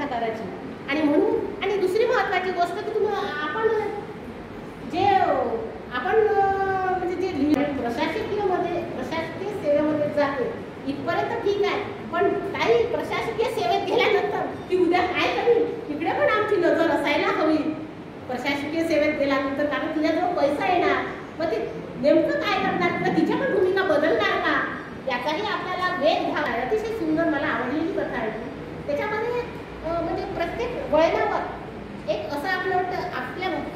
साहित्यकाराची. आणि म्हणून आणि दुसरी महत्त्वाची गोष्ट की आपण म्हणजे जे प्रशासकीय सेवेमध्ये जाते इथपर्यंत ठीक आहे, पण काही प्रशासकीय सेवेत गेल्यानंतर की उद्या काय करेल इकडे पण आमची नजर असायला हवी. प्रशासकीय सेवेत गेल्यानंतर कारण तुझ्याजवळ पैसा येणार, मग ते नेमकं काय करणार किंवा तिच्या पण भूमिका बदलणार का याचाही आपल्याला वेध घ्यावा. अतिशय सुंदर मला आवडलेली कथा आहे. त्याच्यामध्ये म्हणजे प्रत्येक वळणावर एक असं आपलं वाटतं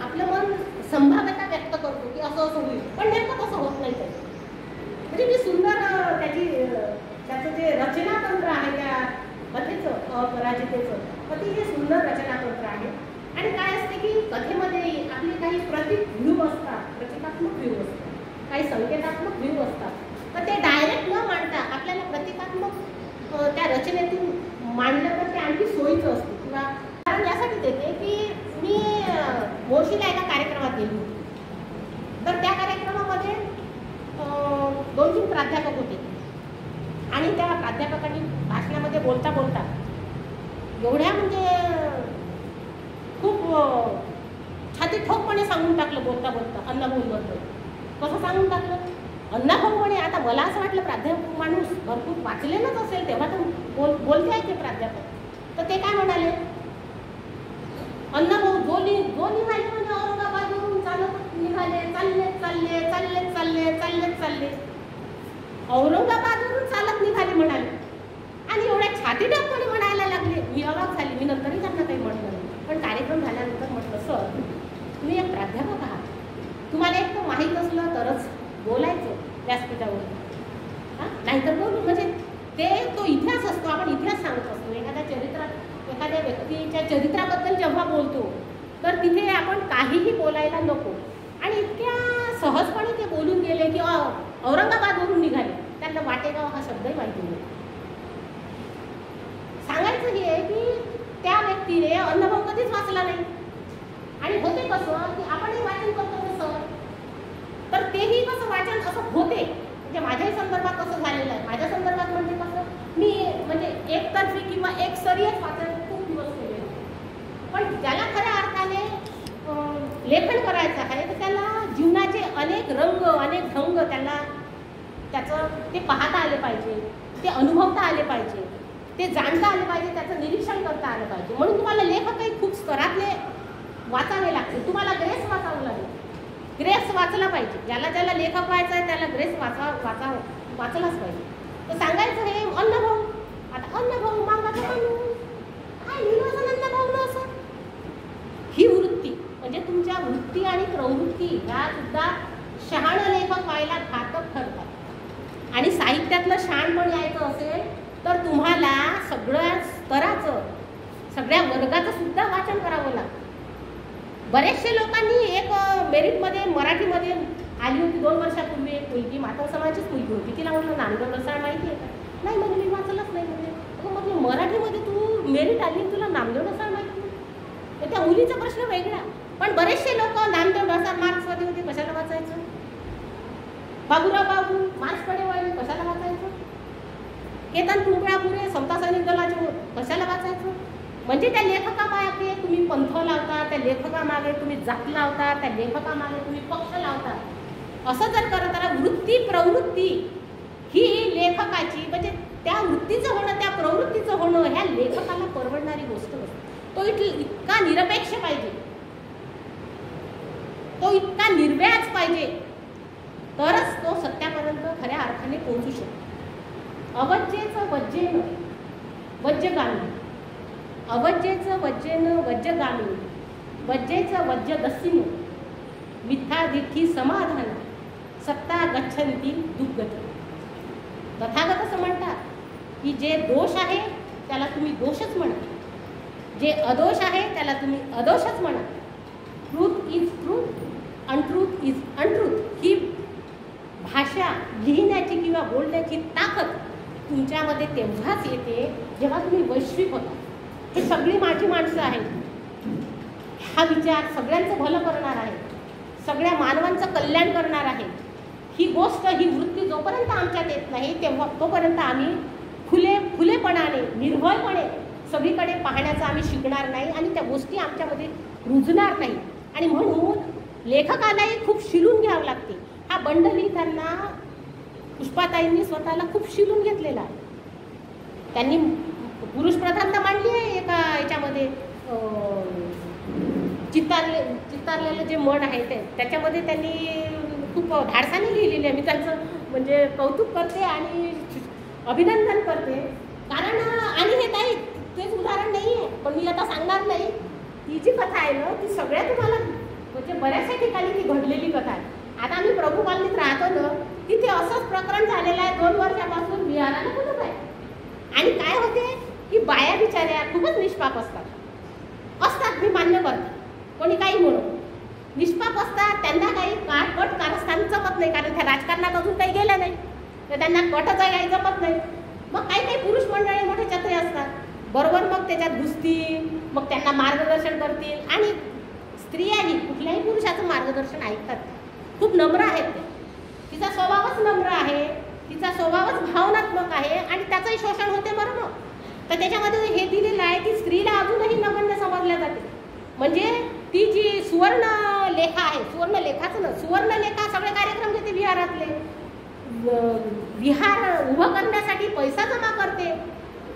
आपलं मन संभाव्यता व्यक्त करतो की असं असं होईल, पण नेमकं तसं होत नाही. म्हणजे मी सुंदर त्याचं जे रचनातंत्र आहे त्या कथेचं अपराजितेचं अतिशय सुंदर रचनातंत्र आहे. आणि काय असते की कथेमध्ये आपले काही प्रतीक व्ह्यू असतात, प्रतीकात्मक व्ह्यू असतात, काही संकेतात्मक व्ह्यू असतात. तर ते डायरेक्ट न मांडता आपल्याला प्रतिकात्मक त्या रचनेतून मांडलं तर ते आणखी सोयीचं असते. किंवा कारण यासाठी देते की मी मोर्शीला एका कार्यक्रमात गेली होती. तर त्या कार्यक्रमामध्ये 2-3 प्राध्यापक होते आणि त्या प्राध्यापकांनी भाषणामध्ये बोलता बोलता एवढ्या म्हणजे खूप छाती ठोकपणे सांगून टाकलं. बोलता बोलता अण्णाभाऊंबद्दल कसं सांगून टाकलं. अण्णाभाऊ म्हणे, आता मला असं वाटलं प्राध्यापक माणूस भरपूर वाचलेलंच असेल तेव्हा तर बोलते आहे ते प्राध्यापक. तर ते काय म्हणाले, अण्णाभाऊ जो निघाले म्हणजे औरंगाबादवरून चालत निघाले, चालले औरंगाबादवरून चालत निघाले म्हणाले. आणि एवढ्या छाती ठोकपणे म्हणायला लागले. मी अवाक झाली. मी नंतरही त्यांना काही म्हटलं नाही. पण कार्यक्रम झाल्यानंतर म्हटलं, सर तुम्ही एक प्राध्यापक आहात, तुम्हाला एक तर माहीत असलं तरच बोलायचं व्यासपीठावर, नाहीतर बोलू म्हणजे तो इतिहास असतो. आपण इतिहास सांगत असतो. एखाद्या व्यक्तीच्या चरित्राबद्दल जेव्हा बोलतो तर तिथे आपण काहीही बोलायला नको. आणि इतक्या सहजपणे ते बोलून गेले की औरंगाबादवरून निघाले. त्यांना वाटेगाव हा शब्दही माहिती नाही. सांगायचं हे की त्या व्यक्तीने अण्णाभाऊ कधीच वाचला नाही. आणि होते कसं की आपणही वाचन करतो सर, तर तेही कसं वाचन असं होते. म्हणजे माझ्याही संदर्भात असं झालेलं आहे. माझ्या संदर्भात म्हणजे कसं मी म्हणजे एकतर्फी किंवा एकसरीच वाचन खूप दिवस केलेलं. पण ज्याला खऱ्या अर्थाने लेखन करायचं आहे तर त्याला जीवनाचे अनेक रंग अनेक ढंग त्याचं ते पाहता आले पाहिजे, ते अनुभवता आले पाहिजे, ते जाणता आले पाहिजे, त्याचं निरीक्षण करता आलं पाहिजे. म्हणून तुम्हाला लेखकही खूप स्तरातले वाचावे लागते. तुम्हाला ग्रेस वाचावं लागेल. ग्रेस वाचला पाहिजे. ज्याला लेखक व्हायचं आहे त्याला ग्रेस वाचलाच पाहिजे. तर सांगायचं हे अण्णाभाऊ, आता अण्णाभाऊ मागाचा माणूस काय निर्वसन अण्णाभाऊ न असं. ही वृत्ती म्हणजे तुमच्या वृत्ती आणि प्रवृत्ती ह्या सुद्धा शहाण लेखक व्हायला घातक ठरतात. आणि साहित्यातलं शहाणपण यायचं असेल तर तुम्हाला सगळ्या स्तराचं सगळ्या वर्गाचं सुद्धा वाचन करावं लागतं. बरेचसे लोकांनी एक मेरिटमध्ये मराठीमध्ये आली होती 2 वर्षापूर्वी एक मुलगी, मातंग समाजाचीच मुलगी होती. तिला म्हटलं नामदेव रसाळ माहिती आहे का? नाही म्हणजे मी वाचलंच नाही. म्हणजे म्हटलं मराठीमध्ये तू मेरिट आली तुला नामदेव रसाळ माहिती नाही. तर त्या मुलीचा प्रश्न वेगळा. पण बरेचसे लोक नामदेव रसाळ मार्क्समध्ये होते, कशाला वाचायचं. बाबूराव बाबू मार्क्सकडे वळले, कशाला वाचायचं. केतन कुंपळापुरे समता सैनिक दलाचे, कशाला वाचायचं. म्हणजे त्या लेखकामागे तुम्ही पंथ लावता, त्या लेखकामागे तुम्ही जात लावता, त्या लेखकामागे तुम्ही पक्ष लावता. असं जर करत आला वृत्ती प्रवृत्ती ही लेखकाची म्हणजे त्या वृत्तीचं होणं त्या प्रवृत्तीचं होणं ह्या लेखकाला परवडणारी गोष्ट नसते. तो इतका निरपेक्ष पाहिजे, तो इतका निर्व्याज पाहिजे, तरच तो सत्यापर्यंत खऱ्या अर्थाने पोहोचू शकतो. अवज्जेचं वज्जेन वज्जगामी, अवज्जेचं वज्जेन वज्जगामी, वज्जेचं वज्जदस्सीन, मिथ्या दिठी समाधान, सत्ता गच्छन्ती दुर्गती. तथागत असं म्हणतात की जे दोष आहे त्याला तुम्ही दोषच म्हणा, जे अदोष आहे त्याला तुम्ही अदोषच म्हणा. Truth is truth, untruth is untruth. ही भाषा लिहिण्याची किंवा बोलण्याची ताकद तुमच्यामध्ये तेव्हाच येते जेव्हा तुम्ही वैश्विक होता. हे सगळी माझी माणसं आहेत. हा विचार सगळ्यांचं भलं करणार आहे, सगळ्या मानवांचं कल्याण करणार आहे. ही गोष्ट ही वृत्ती जोपर्यंत आमच्यात येत नाही तेव्हा तोपर्यंत आम्ही खुलेपणाने निर्भयपणे सगळीकडे पाहण्याचं आम्ही शिकणार नाही आणि त्या गोष्टी आमच्यामध्ये रुजणार नाही. आणि म्हणून लेखकालाही खूप शिलून घ्यावं लागते. हा बंड लिहिताना पुष्पाताईंनी स्वतःला खूप शिलून घेतलेला आहे. त्यांनी पुरुष प्रधानता मांडली आहे एका याच्यामध्ये, चित्तारलेलं जे मन आहे त्याच्यामध्ये त्यांनी खूप धाडसाने लिहिलेले आहे. मी त्यांचं म्हणजे कौतुक करते आणि अभिनंदन करते. कारण आणि हे काही तेच उदाहरण नाही आहे, पण मी आता सांगणार नाही. ती जी कथा आहे ना ती सगळ्या तुम्हाला म्हणजे बऱ्याचशा ठिकाणी ती घडलेली कथा आहे. आता आम्ही प्रभू कॉलनीत राहतो ना, तिथे असंच प्रकरण झालेलं आहे. 2 वर्षापासून विहाराला कुठं आहे. आणि काय होते की बाया बिचाऱ्या खूपच निष्पाप असतात. मी मान्य करते, कोणी काही म्हणून निष्पाप असतात. त्यांना काही कट कारस्थान जमत नाही, कारण त्या राजकारणात अजून काही गेलं नाही, तर त्यांना कटच काही जमत नाही. मग काही पुरुष मंडळी मोठे चत्रे असतात बरोबर, मग त्याच्यात घुसतील, मग त्यांना मार्गदर्शन करतील. आणि स्त्रियाही कुठल्याही पुरुषाचं मार्गदर्शन ऐकतात. खूप नम्र आहेत ते. तिचा स्वभावच नम्र आहे, तिचा स्वभावच भावनात्मक आहे आणि त्याचंही शोषण होते बरोबर. तर त्याच्यामध्ये हे दिलेलं आहे की स्त्रीला अजूनही नगण्य समजल्या जाते. म्हणजे ती जी सुवर्णलेखा आहे, सुवर्णलेखाचं ना, सुवर्णलेखा सगळे कार्यक्रम घेते विहारातले. विहार उभं करण्यासाठी पैसा जमा करते.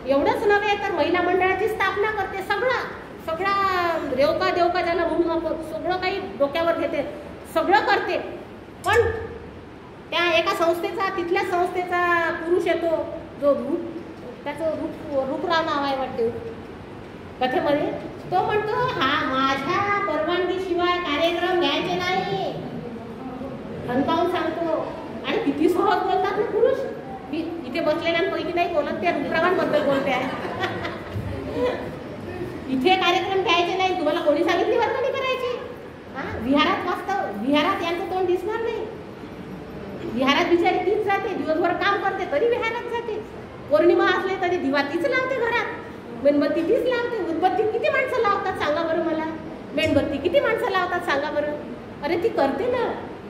एवढंच नव्हे तर महिला मंडळाची स्थापना करते. सगळा रेवका देवका ज्याला म्हणून आपण सगळं काही डोक्यावर घेते, सगळं करते. पण त्या एका संस्थेचा, तिथल्या संस्थेचा पुरुष येतो, जो त्याचं रूपराव नाव आहे वाटते कथेमध्ये, तो म्हणतो हा माझ्या परवानगीशिवाय कार्यक्रम घ्यायचे नाही, हनकावून सांगतो. आणि किती सहज बोलतात ना पुरुष. मी इथे बसलेल्यांपैकी नाही बोलत, त्या रूपरावांबद्दल बोलते आहे. इथे कार्यक्रम घ्यायचे नाही, तुम्हाला कोणी सांगितली वर्गणी करायची. विहारात यांचं तोंड दिसणार नाही. विहारात बिचारी तीच जाते, दिवसभर काम करते तरी विहारात जाते. पौर्णिमा असले तरी दिवा तीच लावते घरात, मेणबत्ती तीच लावते. उदबत्ती किती माणसं लावतात सांगा बरं मला, मेणबत्ती किती माणसं लावतात सांगा बरं. अरे ती करते ना,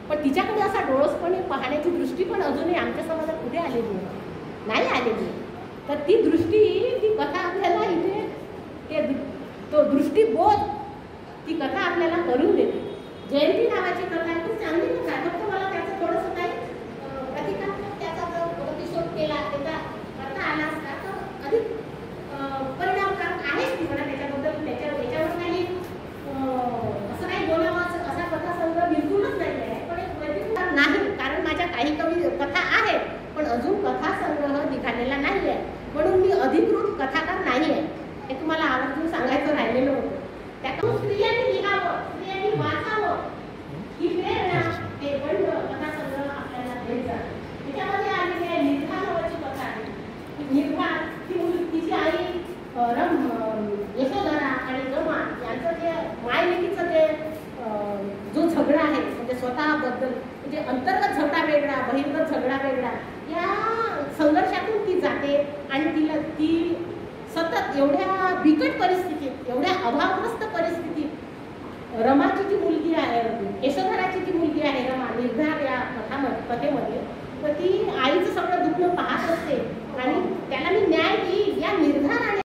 पण तिच्याकडे असा डोळसपणे पाहण्याची दृष्टी पण अजूनही आमच्या समाजात कुठे आलेली नाही आलेली. तर ती दृष्टी, ती कथा आपल्याला इथे तो दृष्टीबोध ती कथा आपल्याला करून देते. जयंती नावाची कथा खूप चांगली कथा आहे. फक्त मला त्याचं थोडंसं काही प्रतिकात्मक त्याचा जर प्रतिशोध केला, त्याचा अर्थ आला असता तर अधिक परिणामकारक आहेच ती म्हणा. त्याच्याबद्दल याच्यावर काही असं काही बोलावं असा कथासंग्रह बिलकुलच नाही आहे. पण एक वैदिक नाही, कारण माझ्या काही कथा आहेत पण अजून कथासंग्रह निघालेला नाही आहे. म्हणून मी अधिकृत कथाकार नाही आहे, हे तुम्हाला आवर्जून सांगायचं राहिलेलं होतं. त्यातून स्त्रियांनी लिहावं, स्त्रियांनी वाचावं, ही प्रेरणा हे बंड कथासंग्रह आपल्याला द्यायचा. त्याच्यामध्ये आलेली आहे निर्भा नावाची कथा आहे. निर्भा तिची आई यशोधरा आणि रमा यांचं जे मायलेकीचं जे जो झगडा आहे, म्हणजे स्वतःबद्दल म्हणजे अंतर्गत झगडा वेगळा, बहिर्गत झगडा वेगळा, या संघर्षातून ती जाते. आणि ती सतत एवढ्या बिकट परिस्थितीत, एवढ्या अभावग्रस्त परिस्थितीत रमाची जी मुलगी आहे, यशोधराची जी मुलगी आहे रमा, निर्धार या कथेमध्ये, तर ती आईचं सगळं दुःख पाहत असते आणि त्याला मी न्याय देईल या निर्धार आणि